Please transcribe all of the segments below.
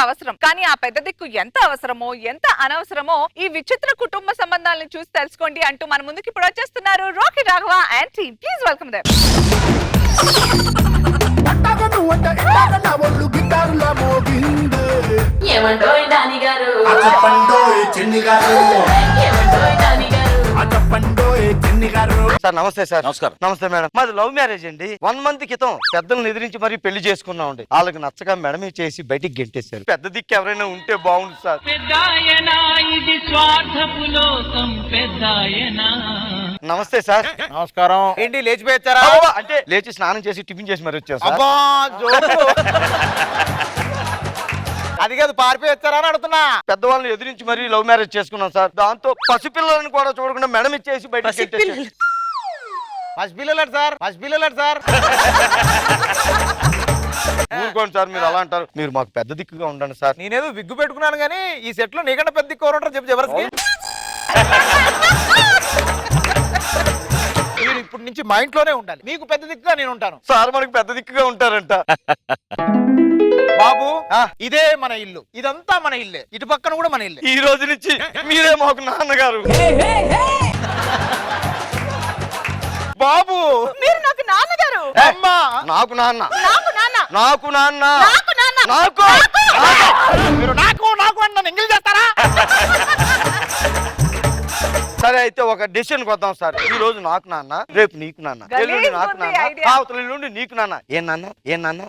దిక్కు అవసరం. కానీ ఆ పెద్ద దిక్కు ఎంత అవసరమో ఎంత అనవసరమో ఈ విచిత్ర కుటుంబ సంబంధాలను చూసి తెలుసుకోండి అంటూ మన ముందుకి ఇప్పుడు వచ్చేస్తున్నారు Rocky Raghava and team. Please welcome them. ఏమండోయ్ డాని గారు, చెప్పండోయ్ చిన్ని గారు, ఏమండోయ్ డాని గారు. చెప్పండోయ్ చిన్ని గారు. సార్ నమస్తే సార్. నమస్కారం. నమస్తే మేడం. మాది లవ్ మ్యారేజ్ అండి. 1 month క్రితం పెద్దలను ఎదిరించి మరీ పెళ్లి చేసుకున్నామండి. వాళ్ళకి నచ్చక మేడమే చేసి బయటికి గెంటేశారు. పెద్ద దిక్కు ఎవరైనా ఉంటే బాగుంది సార్. నమస్తే సార్. నమస్కారం. ఏంటి లేచిపోయారా? అంటే లేచి స్నానం చేసి టిఫిన్ చేసి మరి వచ్చారు సార్. అబ్బా జోకు. అది కాదు, పారిపోయి వచ్చారా అని అడుగుతున్నా. పెద్దవాళ్ళని ఎదిరించి మరీ లవ్ మ్యారేజ్ చేసుకున్నాం సార్. దాంతో పసిపిల్లలను కూడా చూడకుండా మేడం ఇచ్చేసి బయటికి గెంటేశారు. పసిపిల్లలు సార్, పసిపిల్లలు సార్. ఊరుకోండి సార్, మీరు అలా అంటారు. మీరు మాకు పెద్ద దిక్కుగా ఉండండి సార్. నేనేదో విగ్గు పెట్టుకున్నాను కానీ ఈ సెట్ లో నీకంటే పెద్ద కోరంటారు చెప్పు జబర్దస్త్. మీరు ఇప్పటి నుంచి మా ఇంట్లోనే ఉండాలి. మీకు పెద్ద దిక్కుగా నేను ఉంటాను. సార్ మనకు పెద్ద దిక్కుగా ఉంటారంట. బాబు ఇదే మన ఇల్లు, ఇదంతా మన ఇల్లే, ఇటు పక్కన కూడా మన ఇల్లే. ఈ రోజు నుంచి మీరే మాకు నాన్నగారు. బాబు మీరు నాకు నాన్నగారు. అమ్మా నాకు నాన్న, నాకు నాన్న, నాకు నాన్న, నాకు నాన్న, నాకు. మీరు నాకు నాకు అని నన్ను ఎంగిల్ చేస్తారా? సరే అయితే ఒక డెసిషన్ కొద్దాం సార్. ఈ రోజు నాకు నాన్న, రేపు నీకు నాన్న, ఎల్లుండి నాకు నాన్న, అవతల ఎల్లుండి నీకు నాన్న. ఏం నాన్న, ఏం నాన్న?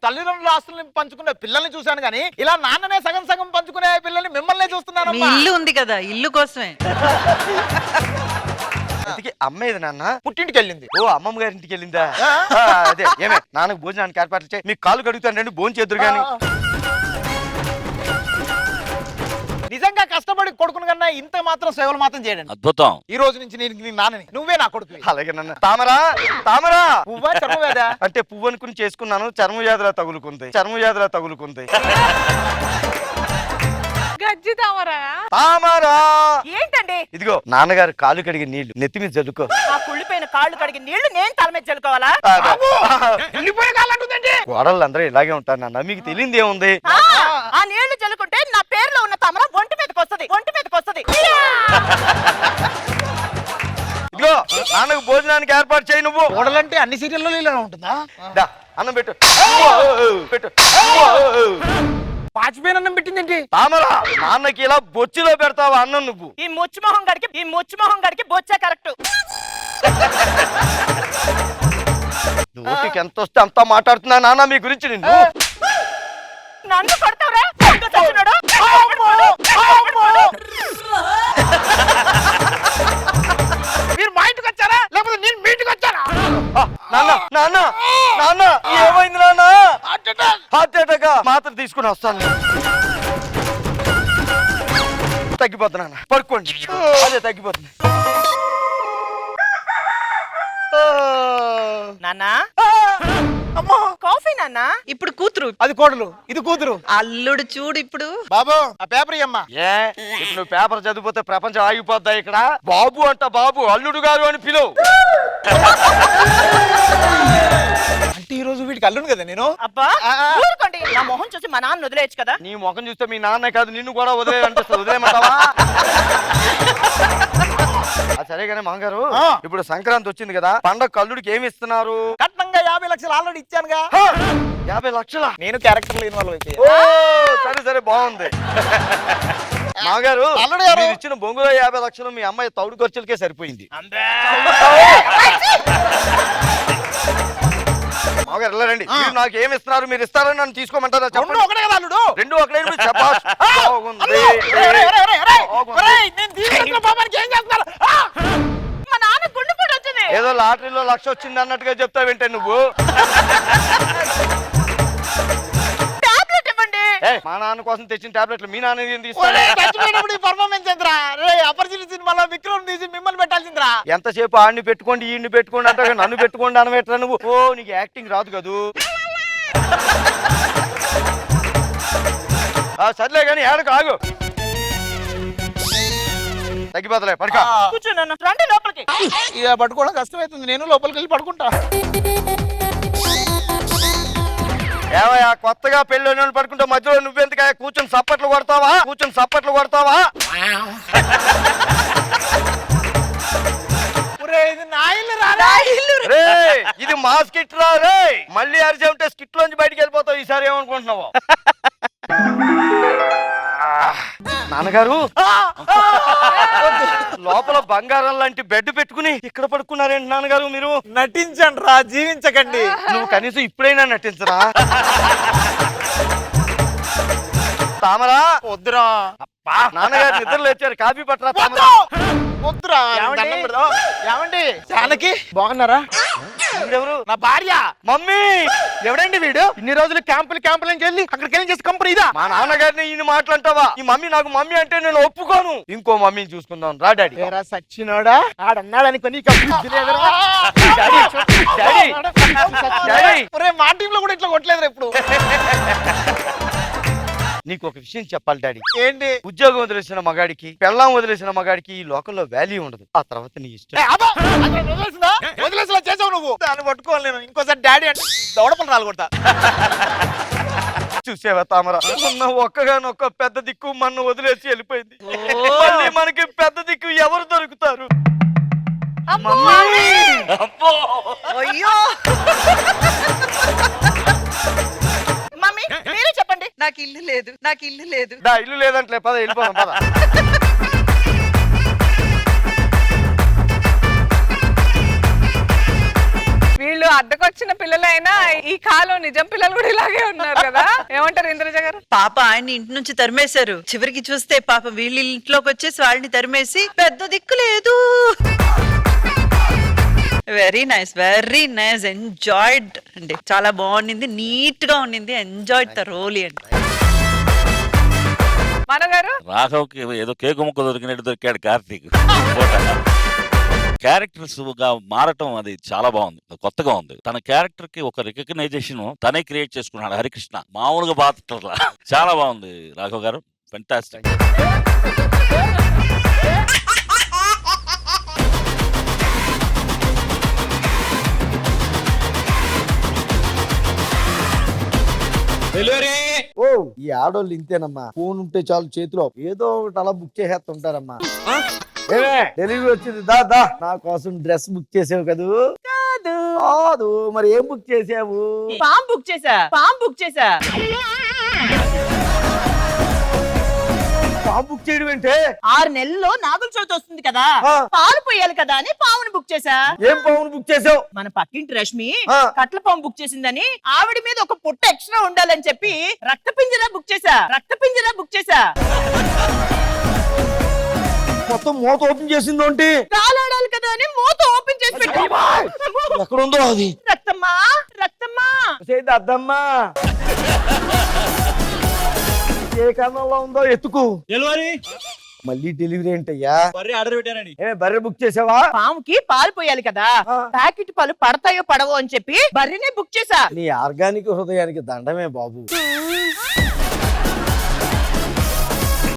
తల్లిదండ్రుల ఆస్తుల్ని పంచుకునే పిల్లల్ని చూశాను కానీ ఇలా నాన్ననే సగం సగం పంచుకునే పిల్లల్ని మిమ్మల్ని చూస్తున్నాను. మీ ఇల్లు ఉంది కదా, ఇల్లు కోసమే. ఇంటికి అమ్మ ఏది నాన్న? పుట్టింటికి వెళ్ళింది. ఓ అమ్మమ్మ గారి ఇంటికి వెళ్ళిందా? అదే ఏమే నాన్నకు భోజనానికి ఏర్పాటు చేయి. మీకు కాలు కడుగుతాను రండి, భోజనం చేద్దరు కానీ. నిజంగా కష్టపడి కొడుకును కన్నా ఇంత మాత్రం సేవలు మాత్రం చేయడండి. అద్భుతం. ఈ రోజు నుంచి నేను నీ నాన్నని, నువ్వే నా కొడుకు. అలాగే నాన్న. తామరా, తామరా. పువ్వా చర్మవేదా? అంటే పువ్వు అనుకుని చేసుకున్నాను, చర్మ వ్యాధులా తగులుకుంది, చర్మ వ్యాధులా తగులుకుంది. గజ్జి తామరా. తామరా ఏంటండి? ఇదిగో నాన్నగారు కాలు కడిగి నీళ్లు నెత్తి మీద జల్లుకో. ఆ కుళ్ళిపోయిన కాళ్ళు కడిగి నీళ్లు నేను తల మీద చల్లుకోవాలా? గోడలు అందరూ ఇలాగే ఉంటారు నాన్న, మీకు తెలియదు ఏముంది. ఆ నీళ్లు చల్లుకుంటే నా పేరులో ఉన్న తామర ఒంటి మీదకి వస్తది, ఒంటి మీదకి వస్తది. ఇదిగో నాన్నకు భోజనానికి ఏర్పాటు చేయి నువ్వు. గోడలంటే అన్ని సీరియల్లో ఇలా ఉంటుందా? దా, అన్నం పెట్టు, పెట్టు. పాచిపోయిన అన్నం పెట్టిందేంటి? తామరా, నాన్నకి ఇలా బొచ్చిలో పెడతావా అన్నం నువ్వు? ఈ ముచ్చుమొహం గడికి బొచ్చే కరెక్ట్. నోటికి ఎంత వస్తే అంత మాట్లాడుతున్నా నాన్న మీ గురించి. నిన్ను నన్ను కొడతావురా? మీరు మా ఇంటికి వచ్చారా లేకపోతే నేను మీ ఇంటికి వచ్చారా? నాన్న, నాన్న, నాన్న ఏమైంది నాన్న? Heart attack. మాత్రం తీసుకుని వస్తాను. తగ్గిపోతుంది నాన్న, పడుకోండి. అదే తగ్గిపోతుంది. నాన్నా, అమ్మా కాఫీ నాన్నా. ఇప్పుడు కూతురు, అది కోడలు, ఇది కూతురు. అల్లుడు చూడు ఇప్పుడు. బాబు ఆ పేపర్ ఇయ్యమ్మా. ఏ ఇప్పుడు నువ్వు పేపర్ చదివిపోతే ప్రపంచం ఆగిపోద్దా ఇక్కడ? బాబు అంట, బాబు అల్లుడు గారు అని పిలువు. అంటే ఈ రోజు వీటికి అల్లును కదా నేను. అబ్బా ఊరుకోండి. నా మొహం చూసి మా నాన్న వదిలేయచ్చు కదా. నీ ముఖం చూస్తే మీ నాన్నే కాదు నిన్ను కూడా వదిలేయంటే వదిలేయమంటావా? సరే కానీ మామగారు, ఇప్పుడు సంక్రాంతి వచ్చింది కదా, పండగ కల్లుడికి ఏమి ఇస్తున్నారు? కట్నంగా 50 లక్షలు ఆల్రెడీ ఇచ్చానుగా. 50 లక్షలా? నేను క్యారెక్టర్ లేని వాళ్ళు అయితే. సరే సరే బాగుంది. మామగారు మీరు ఇచ్చిన బొంగులో 50 లక్షలు మీ అమ్మాయి తౌడు ఖర్చులకే సరిపోయింది. మామగారు వెళ్ళరండి. మీరు నాకు ఏమి ఇస్తున్నారు? మీరు ఇస్తారని నన్ను తీసుకోమంటారా? చెప్పండి. ఒకటే కదా అల్లుడు? రెండు ఒకటే. చెప్పాలి. మా నాన్న గుండు కూడా వచ్చింది. ఏదో లాటరీలో 1,00,000 వచ్చింది అన్నట్టుగా చెప్తావేంటే నువ్వు? టాబ్లెట్ ఇవ్వండి. మా నాన్న కోసం తెచ్చిన టాబ్లెట్లు మీ నాన్న ఏం తీసుకోవాలి? పర్ఫార్మెన్స్ ఏంద్రా? అపరిచిత సినిమాలో విక్రమ్ తీసి మిమ్మల్ని పెట్టాల్సిందిరా. ఎంతసేపు ఆడిని పెట్టుకోండి ఈయన్ని పెట్టుకోండి అంటే నన్ను పెట్టుకోండి అనవేట్రా నువ్వు? ఓ నీకు యాక్టింగ్ రాదు కదూ. సర్లే కానీ ఏడకు ఆగు. తగ్గిపోతలే, పడుకో. కూర్చోనన్నా, రండి లోపలికి. ఇక పడుకోవడం కష్టమవుతుంది, నేను లోపలికి వెళ్ళి పడుకుంటా. ఏవయ్యా కొత్తగా పెళ్లి పడుకుంటే మధ్యలో నువ్వెందుకు కూర్చొని సప్పట్లు కొడతావా ఇది నా ఇల్లు రా రే ఇది మా స్కిట్ రా రే మళ్ళీ అరిచేంటే స్కిట్ లోంచి బయటికి వెళ్ళిపోతావు ఈసారి ఏమనుకుంటున్నావు నాన్నగారు లోపల బంగారం లాంటి బెడ్ పెట్టుకుని ఇక్కడ పడుకున్నారేంటి నాన్నగారు మీరు నటించండి రా, జీవించకండి. నువ్వు కనీసం ఇప్పుడైనా నటించరా తామరా వద్దురా, నాన్నగారు నిద్ర లేచారు కాఫీ పట్టరా తామరా వద్దురా. దండం పెడదాం. ఏమండి జానకి బాగున్నారా? ఎవరు నా భార్య. మమ్మీ ఎవడండి వీడు? ఇన్ని రోజులు క్యాంపులు వెళ్ళి అక్కడికి వెళ్ళి చేసి కంపెనీ ఇదా? మా నాన్నగారిని ఈయన మాట్లాంటావా? ఈ మమ్మీ నాకు మమ్మీ అంటే నేను ఒప్పుకోను. ఇంకో మమ్మీని చూసుకుందాం రా డాడీ. ఏరా సచ్చినోడా, ఆడన్నాడనుకో నీకు బుద్ధి లేదురా. Daddy, daddy, daddy. ఒరే, మా టీంలో కూడా ఇట్లా కొట్టలేదురా ఇప్పుడు. నీకు ఒక విషయం చెప్పాలి డాడీ. ఏంటి? ఉద్యోగం వదిలేసిన మగాడికి పెళ్ళాం వదిలేసిన మగాడికి ఈ లోకంలో వాల్యూ ఉండదు. ఆ తర్వాత నీ ఇష్టం. వదిలేసిలా చేసావు నువ్వు. దాన్ని పట్టుకోవాలి నేను. ఇంకోసారి డాడీ అంటే దౌడపలు రాలగొడతా. చూసేవా తామరా, ఉన్న ఒక్కగానొక్క పెద్ద దిక్కు మన వదిలేసి వెళ్ళిపోయింది. మళ్ళీ మనకి పెద్ద దిక్కు ఎవరు దొరుకుతారు? అయ్యో మమ్మీ మీరే చెప్పండి. నాకు ఇల్లు లేదు దా ఇల్లు లేదంటే పద వెళ్ళిపోదాం పద. వీళ్ళు అద్దెకొచ్చిన పిల్లలైనా ఈ కాలం నిజం పిల్లలు కూడా ఇలాగే ఉన్నారు కదా. ఏమంటారు ఇంద్రజ గారు? పాప ఆయన ఇంటి నుంచి తరిమేశారు. చివరికి చూస్తే పాప వీళ్ళ ఇంట్లోకి వచ్చేసి వాళ్ళని తరిమేసి పెద్ద దిక్కు లేదు. వెరీ నైస్ ఎంజాయ్డ్ అండి. చాలా బాగుండింది, నీట్ గా ఉండింది. ఎంజాయ్డ్ థరోలీ అండి. మనగారు రాఘవ్కి ఏదో కేకు ముక్క దొరికినట్టు దొరికాడు కార్తీక్. క్యారెక్టర్స్ గా మారటం అది చాలా బాగుంది, కొత్తగా ఉంది. తన క్యారెక్టర్ కి ఒక రికగ్నైజేషన్ తనే క్రియేట్ చేసుకున్నాడు. హరికృష్ణ మామూలుగా బాగా చాలా బాగుంది రాఘవ్ గారు, ఫెంటాస్టిక్. ఓ ఈ ఆడోళ్ళు ఇంతేనమ్మా, ఫోన్ ఉంటే చాలు చేతిలో ఏదో ఒకటి అలా బుక్ చేసేస్తుంటారమ్మా. ఏమే డెలివరీ వచ్చింది, దా దా నా కోసం డ్రెస్ బుక్ చేసావు కదూ? కాదు మరి ఏం బుక్ చేసావు? పామ్ బుక్ చేసా. పాము బుక్ చేయడం ఏంటే? 6 నెలల్లో నాగుల చవితి వస్తుంది కదా, ఆ. పాలు పోయాలి కదా అని పాముని బుక్ చేసా. ఏం పామును బుక్ చేసావు? మన పక్కింటి రష్మి ఆ. కట్ల పాము బుక్ చేసిందని ఆవిడ మీద ఒక పుట్ట ఎక్స్ట్రా ఉండాలని చెప్పి రక్త పింజరా బుక్ చేసా. మొత్తం మూత ఓపెన్ చేసింది ఏంటి? కాలాడాలి కదా అని మూత ఓపెన్ చేసి పెట్టా. ఎక్కడుందో అది? రక్తమ్మా అద్దమ్మా ఏ కారణంలో ఉందో ఎత్తుకు. మళ్ళీ డెలివరీ ఏంటయ్యా? బర్రె బుక్ చేసావా? పాముకి పాలు పోయాలి కదా, ఆ. ప్యాకెట్ పాలు పడతాయో పడవో అని చెప్పి బర్రెనే బుక్ చేసా. నీ ఆర్గానిక్ హృదయానికి దండమే బాబు.